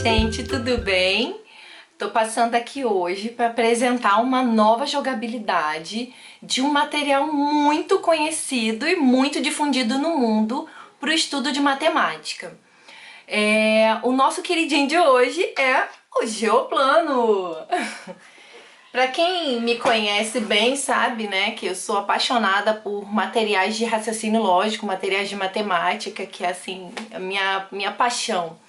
gente, tudo bem? Tô passando aqui hoje para apresentar uma nova jogabilidade de um material muito conhecido e muito difundido no mundo para o estudo de matemática. O nosso queridinho de hoje é o Geoplano. Para quem me conhece bem sabe, né, que eu sou apaixonada por materiais de raciocínio lógico, materiais de matemática, que é assim a minha paixão.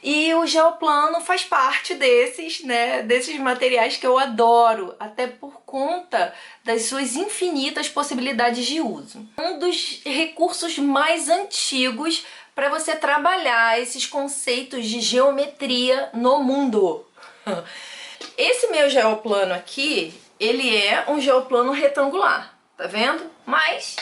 E o Geoplano faz parte desses, né, desses materiais que eu adoro, até por conta das suas infinitas possibilidades de uso. Um dos recursos mais antigos para você trabalhar esses conceitos de geometria no mundo. Esse meu geoplano aqui, ele é um geoplano retangular, tá vendo? Mas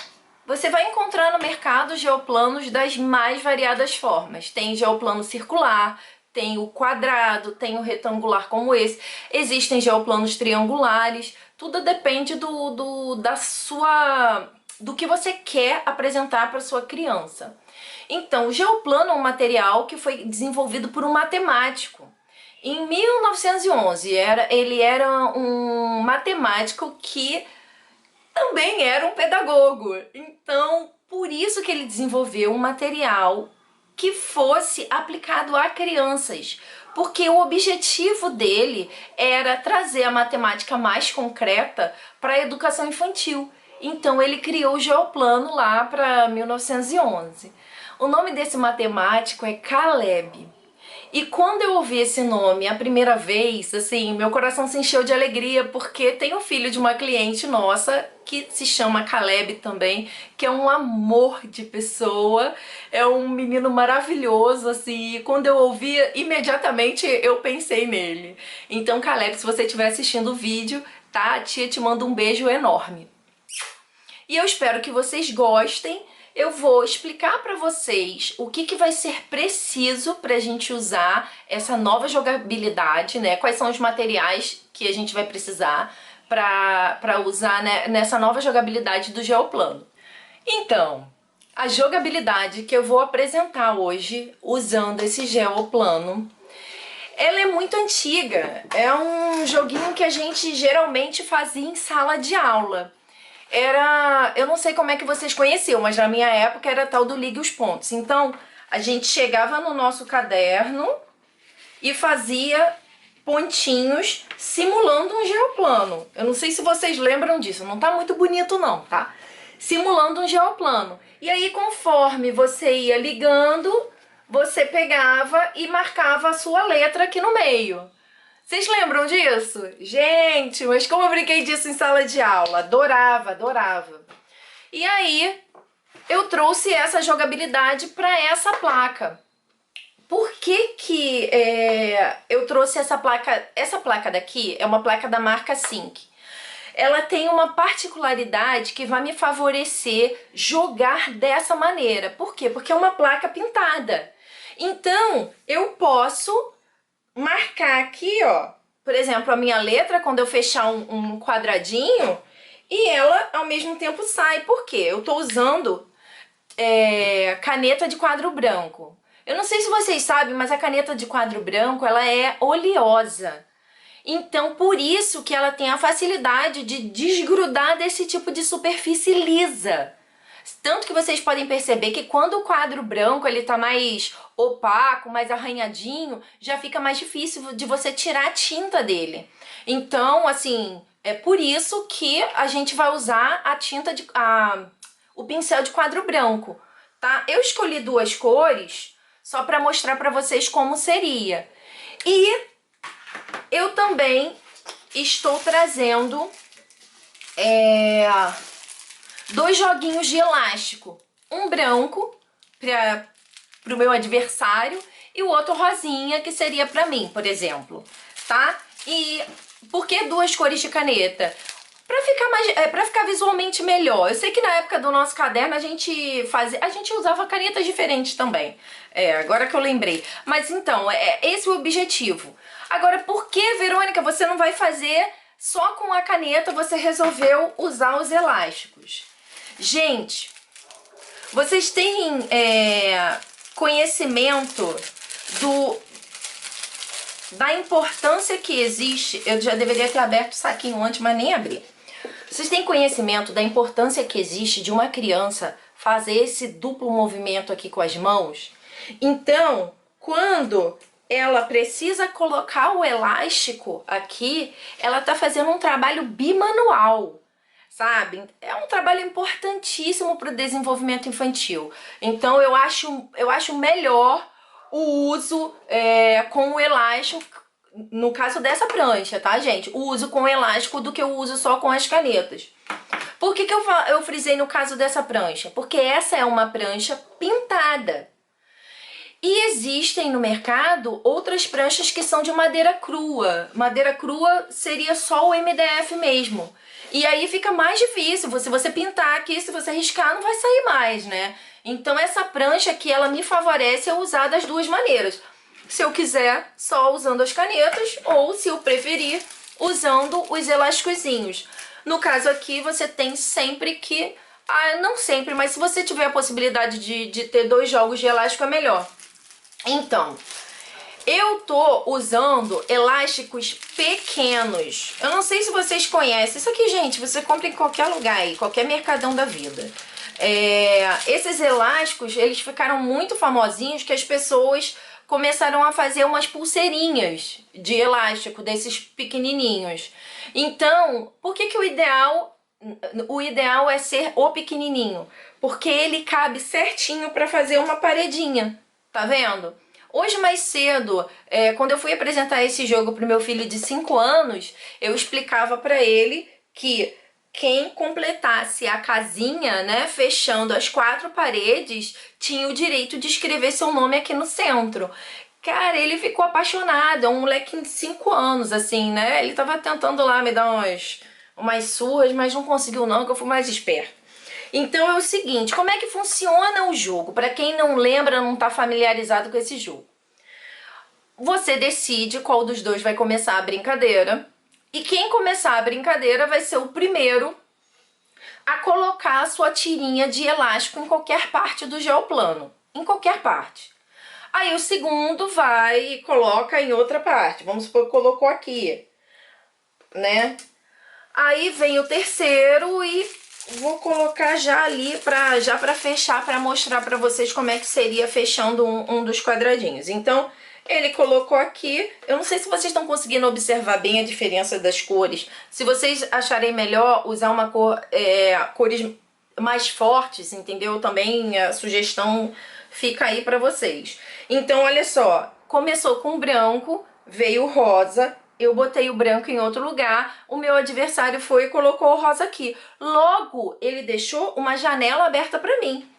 você vai encontrar no mercado geoplanos das mais variadas formas. Tem geoplano circular, tem o quadrado, tem o retangular como esse. Existem geoplanos triangulares, tudo depende do que você quer apresentar para sua criança. Então, o geoplano é um material que foi desenvolvido por um matemático. Em 1911, ele era um matemático que também era um pedagogo. Então, por isso que ele desenvolveu um material que fosse aplicado a crianças. Porque o objetivo dele era trazer a matemática mais concreta para a educação infantil. Então, ele criou o Geoplano lá para 1911. O nome desse matemático é Caleb. E quando eu ouvi esse nome a primeira vez, assim, meu coração se encheu de alegria, porque tem um filho de uma cliente nossa que se chama Caleb também, que é um amor de pessoa, é um menino maravilhoso, assim, e quando eu ouvi, imediatamente eu pensei nele. Então, Caleb, se você estiver assistindo o vídeo, tá? A tia te manda um beijo enorme. E eu espero que vocês gostem. Eu vou explicar para vocês o que vai ser preciso para a gente usar essa nova jogabilidade, né? Quais são os materiais que a gente vai precisar para usar, né, nessa nova jogabilidade do Geoplano. Então, a jogabilidade que eu vou apresentar hoje usando esse Geoplano, ela é muito antiga. É um joguinho que a gente geralmente fazia em sala de aula. Eu não sei como é que vocês conheciam, mas na minha época era tal do ligue os pontos. Então, a gente chegava no nosso caderno e fazia pontinhos simulando um geoplano. Eu não sei se vocês lembram disso, não tá muito bonito não, tá? Simulando um geoplano. E aí, conforme você ia ligando, você pegava e marcava a sua letra aqui no meio. Vocês lembram disso? Gente, mas como eu brinquei disso em sala de aula. Adorava, adorava. E aí, eu trouxe essa jogabilidade para essa placa. Por que eu trouxe essa placa? Essa placa daqui é uma placa da marca Sync. Ela tem uma particularidade que vai me favorecer jogar dessa maneira. Por quê? Porque é uma placa pintada. Então, eu posso marcar aqui, ó, por exemplo, a minha letra, quando eu fechar um quadradinho, e ela ao mesmo tempo sai. Por quê? Eu tô usando caneta de quadro branco. Eu não sei se vocês sabem, mas a caneta de quadro branco, ela é oleosa. Então, por isso que ela tem a facilidade de desgrudar desse tipo de superfície lisa. Tanto que vocês podem perceber que quando o quadro branco ele tá mais opaco, mais arranhadinho, já fica mais difícil de você tirar a tinta dele. Então, assim, é por isso que a gente vai usar o pincel de quadro branco, tá? Eu escolhi duas cores só para mostrar para vocês como seria. E eu também estou trazendo dois joguinhos de elástico, um branco para o meu adversário e o outro rosinha que seria para mim, por exemplo, tá? E por que duas cores de caneta? Para ficar visualmente melhor. Eu sei que na época do nosso caderno a gente usava canetas diferentes também. Agora que eu lembrei. Mas então, esse é o objetivo. Agora, por que, Verônica, você não vai fazer só com a caneta, você resolveu usar os elásticos? Gente, vocês têm conhecimento da importância que existe. Eu já deveria ter aberto o saquinho antes, mas nem abri. Vocês têm conhecimento da importância que existe de uma criança fazer esse duplo movimento aqui com as mãos? Então, quando ela precisa colocar o elástico aqui, ela tá fazendo um trabalho bimanual, sabe? É um trabalho importantíssimo para o desenvolvimento infantil. Então, eu acho melhor o uso com o elástico, no caso dessa prancha, tá, gente? O uso com elástico do que o uso só com as canetas. Por que eu frisei no caso dessa prancha? Porque essa é uma prancha pintada. E existem no mercado outras pranchas que são de madeira crua. Madeira crua seria só o MDF mesmo. E aí fica mais difícil. Se você pintar aqui, se você riscar, não vai sair mais, né? Então essa prancha aqui, ela me favorece eu usar das duas maneiras. Se eu quiser, só usando as canetas, ou se eu preferir, usando os elásticozinhos. No caso aqui, você tem sempre que... não sempre, mas se você tiver a possibilidade de ter 2 jogos de elástico, é melhor. Então, eu tô usando elásticos pequenos. Eu não sei se vocês conhecem. Isso aqui, gente, você compra em qualquer lugar aí, qualquer mercadão da vida. Esses elásticos, eles ficaram muito famosinhos que as pessoas começaram a fazer umas pulseirinhas de elástico, desses pequenininhos. Então, por que que o ideal é ser o pequenininho? Porque ele cabe certinho para fazer uma paredinha, tá vendo? Hoje mais cedo, quando eu fui apresentar esse jogo pro meu filho de 5 anos, eu explicava para ele que quem completasse a casinha, né, fechando as 4 paredes, tinha o direito de escrever seu nome aqui no centro. Cara, ele ficou apaixonado, é um molequinho de 5 anos, assim, né? Ele tava tentando lá me dar umas surras, mas não conseguiu não, que eu fui mais esperto. Então é o seguinte, como é que funciona o jogo? Para quem não lembra, não tá familiarizado com esse jogo. Você decide qual dos dois vai começar a brincadeira. E quem começar a brincadeira vai ser o primeiro a colocar a sua tirinha de elástico em qualquer parte do geoplano. Em qualquer parte. Aí o segundo vai e coloca em outra parte. Vamos supor que colocou aqui, né? Aí vem o terceiro e vou colocar já ali para fechar, para mostrar para vocês como é que seria fechando um dos quadradinhos. Então, ele colocou aqui. Eu não sei se vocês estão conseguindo observar bem a diferença das cores. Se vocês acharem melhor usar uma cores mais fortes, entendeu? Também a sugestão fica aí para vocês. Então, olha só. Começou com branco, veio o rosa. Eu botei o branco em outro lugar. O meu adversário foi e colocou o rosa aqui. Logo, ele deixou uma janela aberta para mim.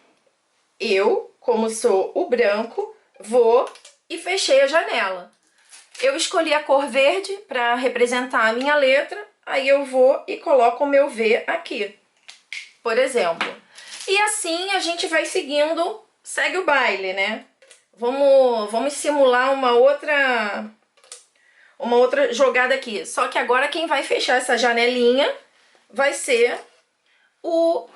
Eu, como sou o branco, vou e fechei a janela. Eu escolhi a cor verde para representar a minha letra, aí eu vou e coloco o meu V aqui, por exemplo. E assim a gente vai seguindo, segue o baile, né? Vamos simular uma outra jogada aqui. Só que agora quem vai fechar essa janelinha vai ser o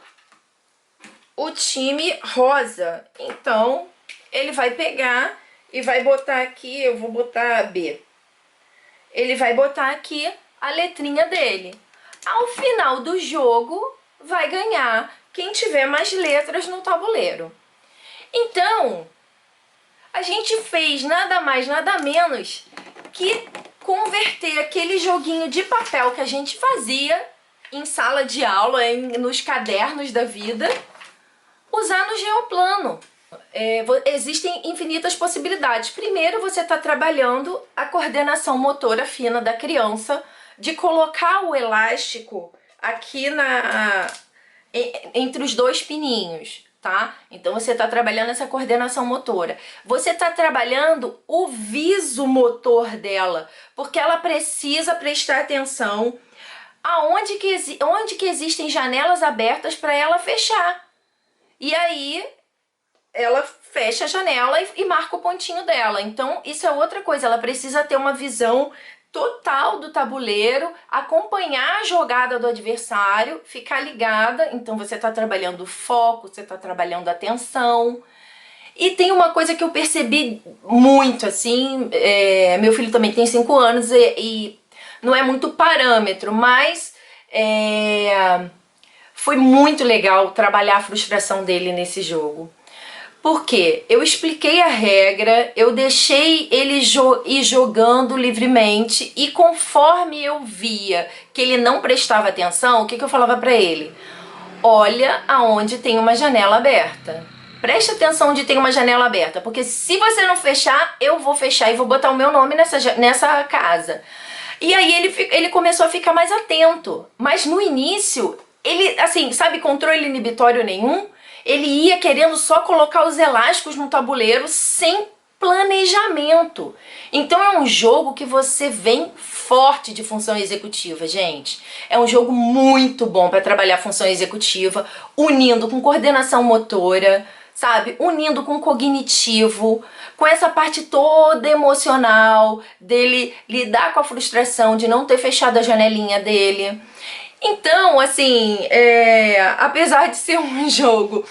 time rosa. Então, ele vai pegar e vai botar aqui, eu vou botar B. Ele vai botar aqui a letrinha dele. Ao final do jogo, vai ganhar quem tiver mais letras no tabuleiro. Então, a gente fez nada mais, nada menos que converter aquele joguinho de papel que a gente fazia em sala de aula, nos cadernos da vida, usar no geoplano. Existem infinitas possibilidades. Primeiro, você está trabalhando a coordenação motora fina da criança, de colocar o elástico aqui entre os 2 pininhos, tá? Então você está trabalhando essa coordenação motora. Você está trabalhando o viso motor dela, porque ela precisa prestar atenção onde que existem janelas abertas para ela fechar. E aí ela fecha a janela e marca o pontinho dela. Então isso é outra coisa, ela precisa ter uma visão total do tabuleiro, acompanhar a jogada do adversário, ficar ligada. Então você está trabalhando o foco, você está trabalhando a atenção. E tem uma coisa que eu percebi muito, assim, meu filho também tem 5 anos e não é muito parâmetro, mas foi muito legal trabalhar a frustração dele nesse jogo. Porque eu expliquei a regra, eu deixei ele ir jogando livremente e conforme eu via que ele não prestava atenção, o que eu falava pra ele? Olha aonde tem uma janela aberta. Preste atenção onde tem uma janela aberta, porque se você não fechar, eu vou fechar e vou botar o meu nome nessa casa. E aí ele começou a ficar mais atento. Mas no início, ele, assim, sabe, controle inibitório nenhum? Ele ia querendo só colocar os elásticos no tabuleiro sem planejamento. Então é um jogo que você vem forte de função executiva, gente. É um jogo muito bom para trabalhar função executiva, unindo com coordenação motora, sabe? Unindo com cognitivo, com essa parte toda emocional, dele lidar com a frustração de não ter fechado a janelinha dele. Então, assim, apesar de ser um jogo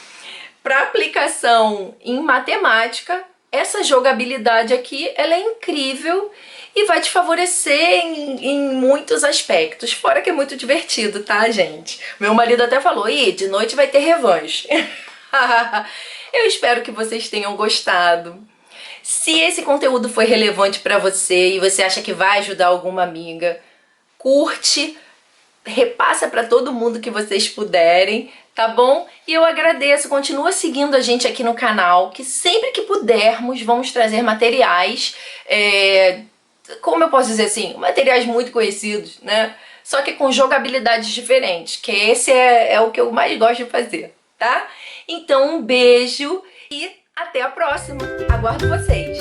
para aplicação em matemática, essa jogabilidade aqui, ela é incrível e vai te favorecer em muitos aspectos, fora que é muito divertido, tá, gente? Meu marido até falou, e de noite vai ter revanche. Eu espero que vocês tenham gostado. Se esse conteúdo foi relevante para você e você acha que vai ajudar alguma amiga, curte, repassa para todo mundo que vocês puderem, tá bom? E eu agradeço, continua seguindo a gente aqui no canal, que sempre que pudermos vamos trazer materiais, como eu posso dizer assim, materiais muito conhecidos, né? Só que com jogabilidades diferentes, que esse é o que eu mais gosto de fazer, tá? Então um beijo e até a próxima, aguardo vocês!